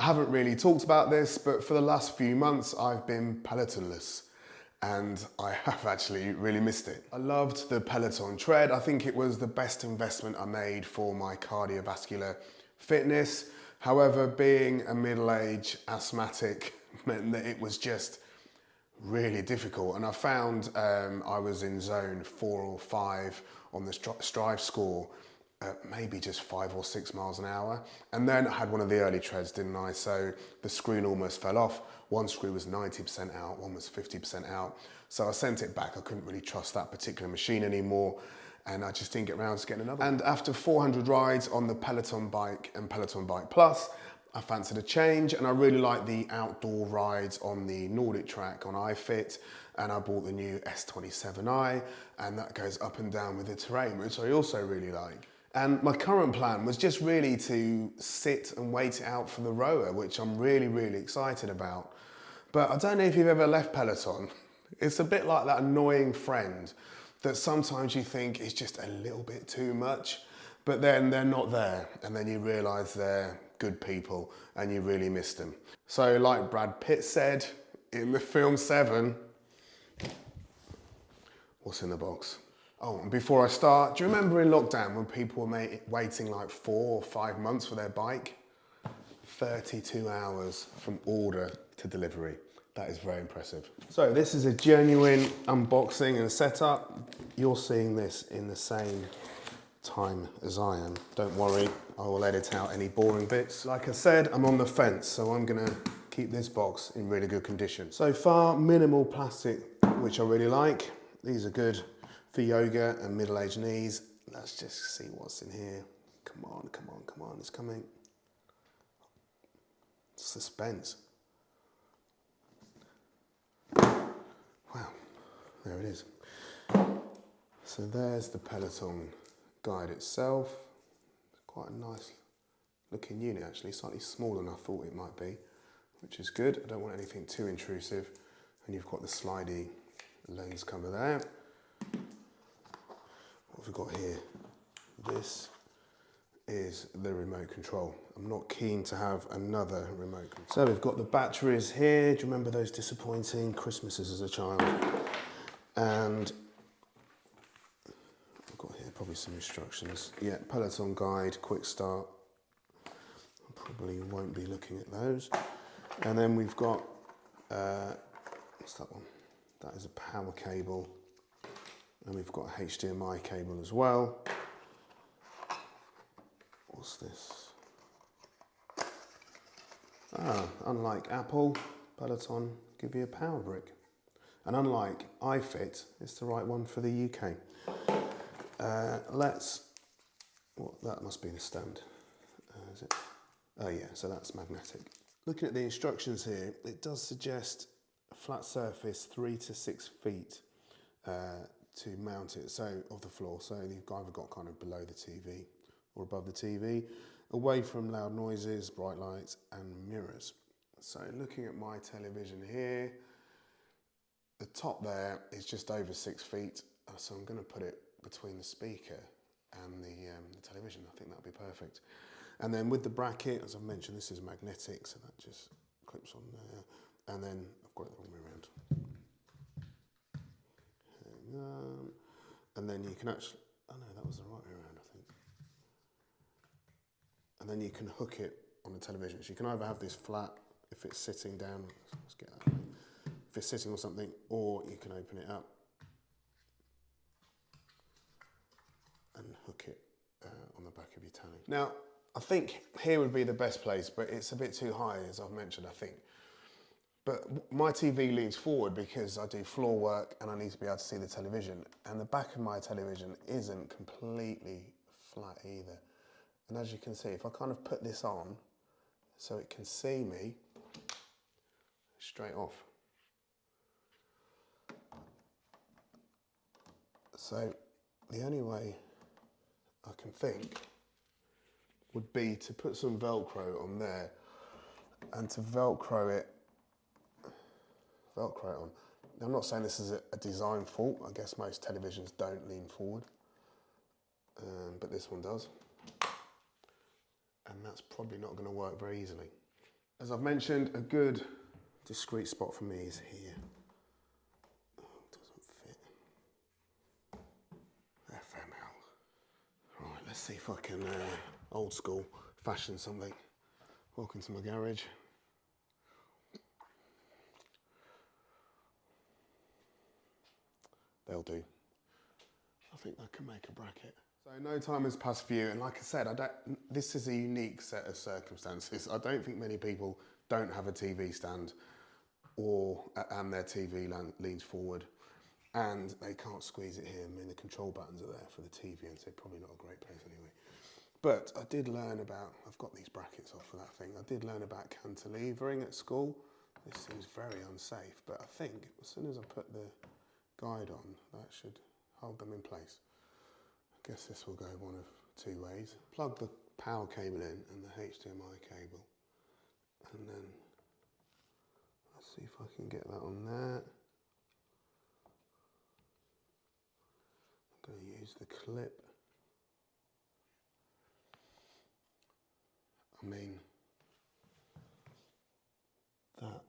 haven't really talked about this, but for the last few months I've been Pelotonless and I have actually really missed it. I loved the Peloton tread. I think it was the best investment I made for my cardiovascular fitness. However, being a middle-aged asthmatic meant that it was just really difficult, and I found I was in zone 4 or 5 on the Strive score at maybe just 5 or 6 miles an hour. And then I had one of the early treads, didn't I? So the screen almost fell off. One screw was 90% out, one was 50% out. So I sent it back. I couldn't really trust that particular machine anymore, and I just didn't get around to getting another one. And after 400 rides on the Peloton Bike and Peloton Bike Plus, I fancied a change, and I really like the outdoor rides on the Nordic track on iFit, and I bought the new S27i, and that goes up and down with the terrain, which I also really like. And my current plan was just really to sit and wait it out for the Rower, which I'm really, really excited about. But I don't know if you've ever left Peloton. It's a bit like that annoying friend that sometimes you think is just a little bit too much, but then they're not there, and then you realise they're good people and you really miss them. So like Brad Pitt said in the film Seven, what's in the box? Oh, and before I start, do you remember in lockdown when people were waiting like 4 or 5 months for their bike? 32 hours from order to delivery. That is very impressive. So this is a genuine unboxing and setup. You're seeing this in the same time as I am. Don't worry, I will edit out any boring bits. Like I said, I'm on the fence, so I'm gonna keep this box in really good condition. So far, minimal plastic, which I really like. These are good for yoga and middle-aged knees. Let's just see what's in here. Come on, come on, come on, it's coming. Suspense. Wow, there it is. So there's the Peloton guide itself. Quite a nice looking unit actually, slightly smaller than I thought it might be, which is good. I don't want anything too intrusive. And you've got the slidey lens cover there. What have we got here? This is the remote control. I'm not keen to have another remote control. So we've got the batteries here. Do you remember those disappointing Christmases as a child? And I've got here probably some instructions. Yeah, Peloton guide, quick start. I probably won't be looking at those. And then we've got, what's that one? That is a power cable. And we've got a HDMI cable as well. What's this? Ah, unlike Apple, Peloton give you a power brick. And unlike iFit, it's the right one for the UK. That must be the stand, is it? Oh yeah, so that's magnetic. Looking at the instructions here, it does suggest a flat surface 3 to 6 feet to mount it, so off the floor. So you've either got kind of below the TV or above the TV, away from loud noises, bright lights and mirrors. So looking at my television here, the top there is just over 6 feet, so I'm going to put it between the speaker and the television. I think that'll be perfect. And then with the bracket, as I mentioned, this is magnetic, so that just clips on there. And then I've got it the wrong way around. Hang on. And then you can actually, oh no, that was the right way around, I think. And then you can hook it on the television. So you can either have this flat, if it's sitting down, let's get that. If it's sitting on something, or you can open it up and hook it on the back of your telly. Now, I think here would be the best place, but it's a bit too high, as I've mentioned, I think. But my TV leans forward because I do floor work and I need to be able to see the television. And the back of my television isn't completely flat either. And as you can see, if I kind of put this on so it can see me straight off. So the only way I can think would be to put some Velcro on there and to Velcro it on. Now, I'm not saying this is a design fault. I guess most televisions don't lean forward, but this one does. And that's probably not going to work very easily. As I've mentioned, a good discreet spot for me is here. Oh, doesn't fit. FML. Right, let's see if I can old school fashion something. Welcome to my garage. They'll do. I think I can make a bracket. So no time has passed for you, and like I said, this is a unique set of circumstances. I don't think many people don't have a TV stand and their TV leans forward and they can't squeeze it here. I mean, the control buttons are there for the TV, and so probably not a great place anyway. But I did learn about, I've got these brackets off for that thing. I did learn about cantilevering at school. This seems very unsafe, but I think as soon as I put the guide on, that should hold them in place. I guess this will go one of two ways. Plug the power cable in and the HDMI cable, and then let's see if I can get that on there. I'm going to use the clip. I mean, that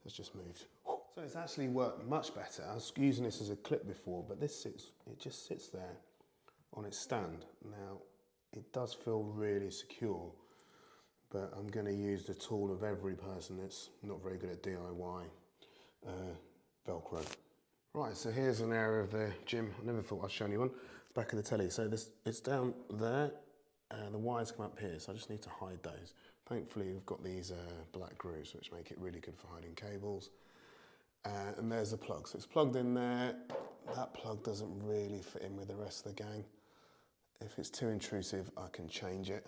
has just moved. So it's actually worked much better. I was using this as a clip before, but it just sits there on its stand. Now, it does feel really secure, but I'm going to use the tool of every person that's not very good at DIY, Velcro. Right, so here's an area of the gym. I never thought I'd show anyone. Back of the telly. So it's down there, the wires come up here, so I just need to hide those. Thankfully, we've got these black grooves, which make it really good for hiding cables. And there's the plug, so it's plugged in there. That plug doesn't really fit in with the rest of the gang. If it's too intrusive, I can change it.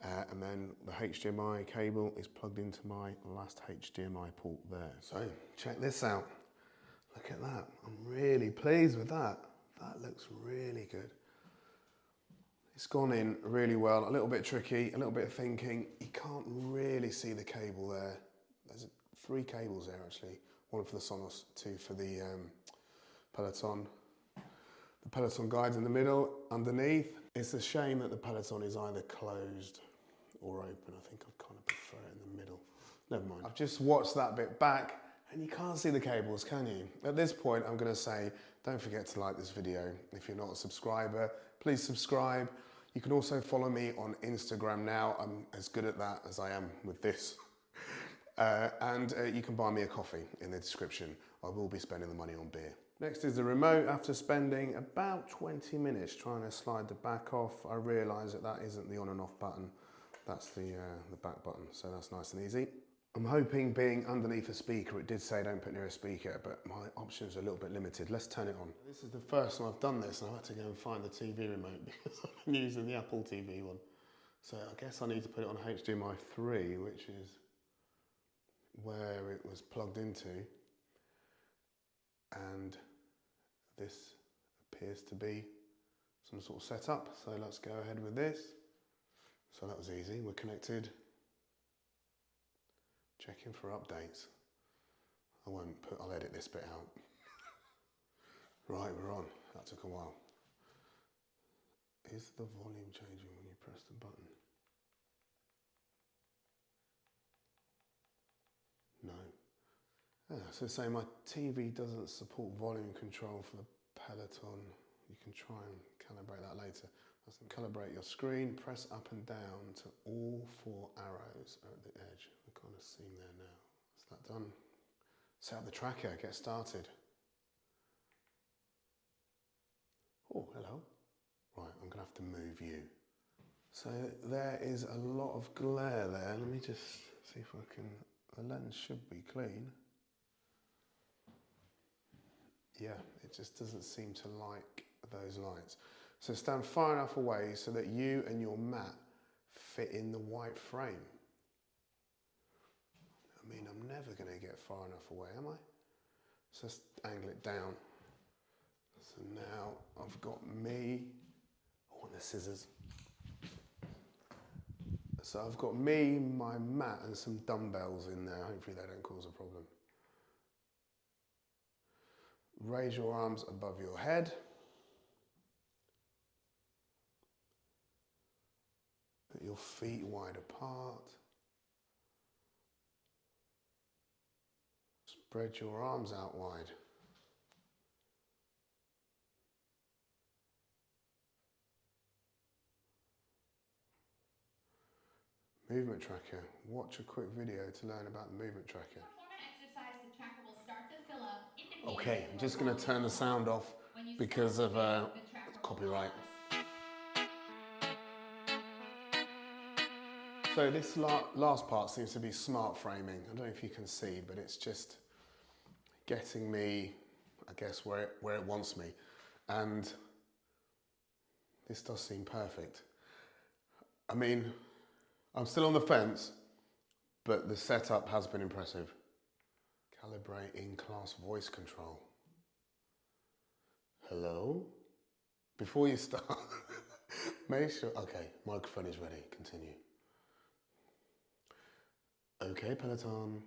And then the HDMI cable is plugged into my last HDMI port there. So check this out. Look at that. I'm really pleased with that. That looks really good. It's gone in really well. A little bit tricky, a little bit of thinking. You can't really see the cable there. There's 3 cables there actually. 1 for the Sonos, 2 for the Peloton. The Peloton guide's in the middle, underneath. It's a shame that the Peloton is either closed or open. I think I kind of prefer it in the middle. Never mind. I've just watched that bit back and you can't see the cables, can you? At this point, I'm gonna say, don't forget to like this video. If you're not a subscriber, please subscribe. You can also follow me on Instagram now. I'm as good at that as I am with this. And you can buy me a coffee in the description. I will be spending the money on beer. Next is the remote. After spending about 20 minutes trying to slide the back off, I realised that that isn't the on and off button. That's the back button, so that's nice and easy. I'm hoping being underneath a speaker, it did say don't put near a speaker, but my options are a little bit limited. Let's turn it on. This is the first time I've done this, and I had to go and find the TV remote because I've been using the Apple TV one. So I guess I need to put it on HDMI 3, which is where it was plugged into, and this appears to be some sort of setup, so let's go ahead with this. So that was easy, we're connected. Checking for updates. I'll edit this bit out. Right, we're on. That took a while. Is the volume changing when you press the button? No. So say my TV doesn't support volume control for the Peloton. You can try and calibrate that later. Calibrate your screen, press up and down to all 4 arrows at the edge. We're kind of seeing there now. Is that done? Set up the tracker, get started. Oh, hello. Right, I'm gonna have to move you. So there is a lot of glare there. Let me just see if I can, the lens should be clean. Yeah, it just doesn't seem to like those lights. So stand far enough away so that you and your mat fit in the white frame. I mean, I'm never going to get far enough away, am I? So let's angle it down. So now I've got me, I want the scissors. So I've got me, my mat and some dumbbells in there. Hopefully they don't cause a problem. Raise your arms above your head. Put your feet wide apart. Spread your arms out wide. Movement tracker. Watch a quick video to learn about the movement tracker. Exercise, the tracker will start to fill up. Okay, I'm just going to turn the sound off because of copyright. So this last part seems to be smart framing. I don't know if you can see, but it's just getting me, I guess, where it wants me. And this does seem perfect. I mean, I'm still on the fence, but the setup has been impressive. Calibrate in-class voice control. Hello? Before you start, make sure, okay, microphone is ready, continue. Okay, Peloton.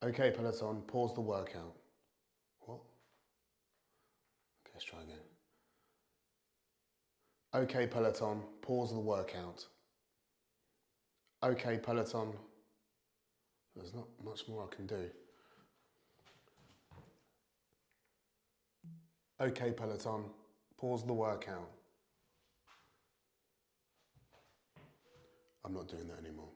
Okay, Peloton, pause the workout. What? Okay, let's try again. Okay, Peloton, pause the workout. Okay, Peloton. There's not much more I can do. Okay, Peloton, pause the workout. I'm not doing that anymore.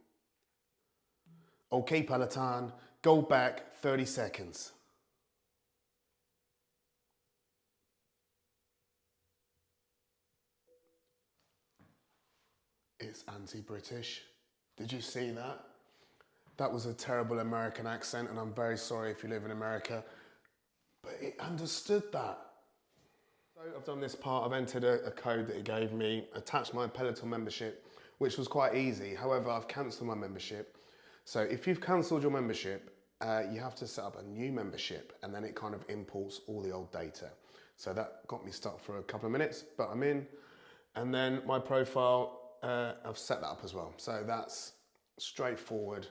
Okay, Peloton, go back 30 seconds. It's anti-British. Did you see that? That was a terrible American accent, and I'm very sorry if you live in America, but it understood that. So I've done this part, I've entered a code that it gave me, attached my Peloton membership, which was quite easy. However, I've cancelled my membership. So if you've cancelled your membership, you have to set up a new membership, and then it kind of imports all the old data. So that got me stuck for a couple of minutes, but I'm in. And then my profile, I've set that up as well. So that's straightforward.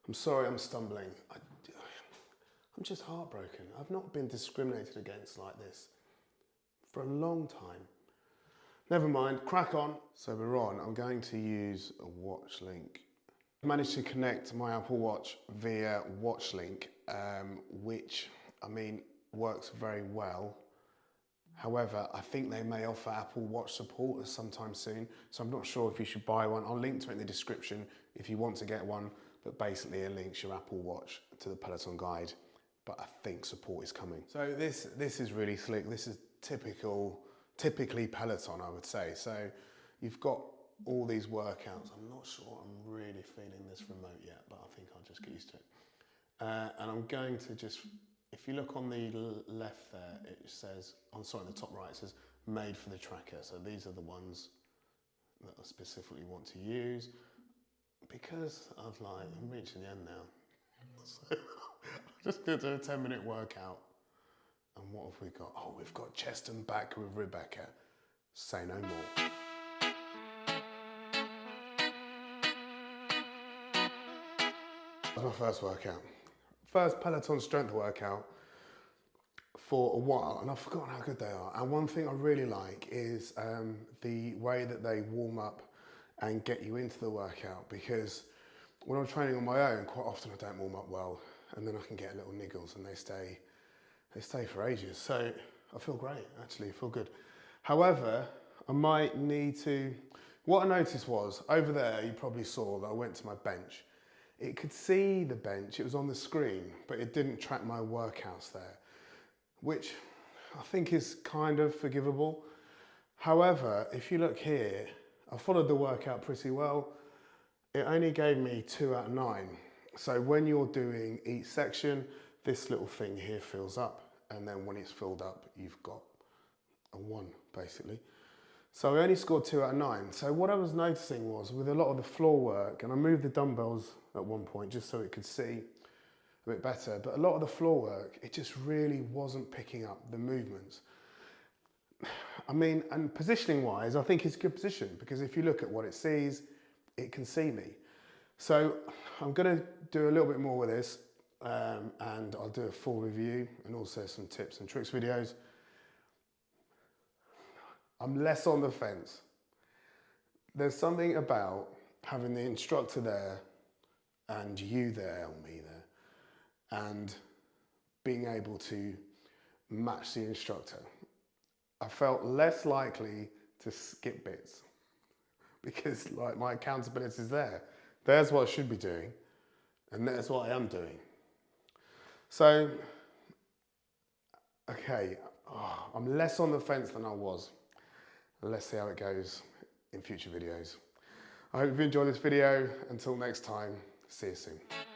I'm sorry I'm stumbling. I'm just heartbroken. I've not been discriminated against like this for a long time. Never mind, crack on. So we're on. I'm going to use a watch link. I managed to connect my Apple Watch via watch link, which, I mean, works very well. However, I think they may offer Apple Watch support sometime soon, so I'm not sure if you should buy one. I'll link to it in the description if you want to get one, but basically it links your Apple Watch to the Peloton guide, but I think support is coming. So this is really slick. This is typically Peloton, I would say. So you've got all these workouts. I'm not sure I'm really feeling this remote yet, but I think I'll just get used to it. And I'm going to just, if you look on the left there, it says, on the top right, it says made for the tracker. So these are the ones that I specifically want to use because I'm reaching the end now. So I'm just going to do a 10-minute workout. And what have we got? Oh, we've got chest and back with Rebecca. Say no more. That was my first workout. First Peloton strength workout for a while, and I've forgotten how good they are. And one thing I really like is the way that they warm up and get you into the workout, because when I'm training on my own, quite often I don't warm up well, and then I can get little niggles and they stay for ages. So I feel great, actually, I feel good. However, I might need to, what I noticed was, over there, you probably saw that I went to my bench. It could see the bench, it was on the screen, but it didn't track my workouts there, which I think is kind of forgivable. However, if you look here, I followed the workout pretty well. It only gave me 2 out of 9. So when you're doing each section, this little thing here fills up, and then when it's filled up, you've got a 1, basically. So I only scored 2 out of 9. So what I was noticing was, with a lot of the floor work, and I moved the dumbbells at one point just so it could see a bit better, but a lot of the floor work, it just really wasn't picking up the movements. I mean, and positioning wise, I think it's a good position, because if you look at what it sees, it can see me. So I'm gonna do a little bit more with this, and I'll do a full review and also some tips and tricks videos. I'm less on the fence. There's something about having the instructor there and you there, or me there, and being able to match the instructor. I felt less likely to skip bits because like my accountability is there. There's what I should be doing and there's what I am doing. So, okay, I'm less on the fence than I was. Let's see how it goes in future videos. I hope you enjoyed this video. Until next time, see you soon.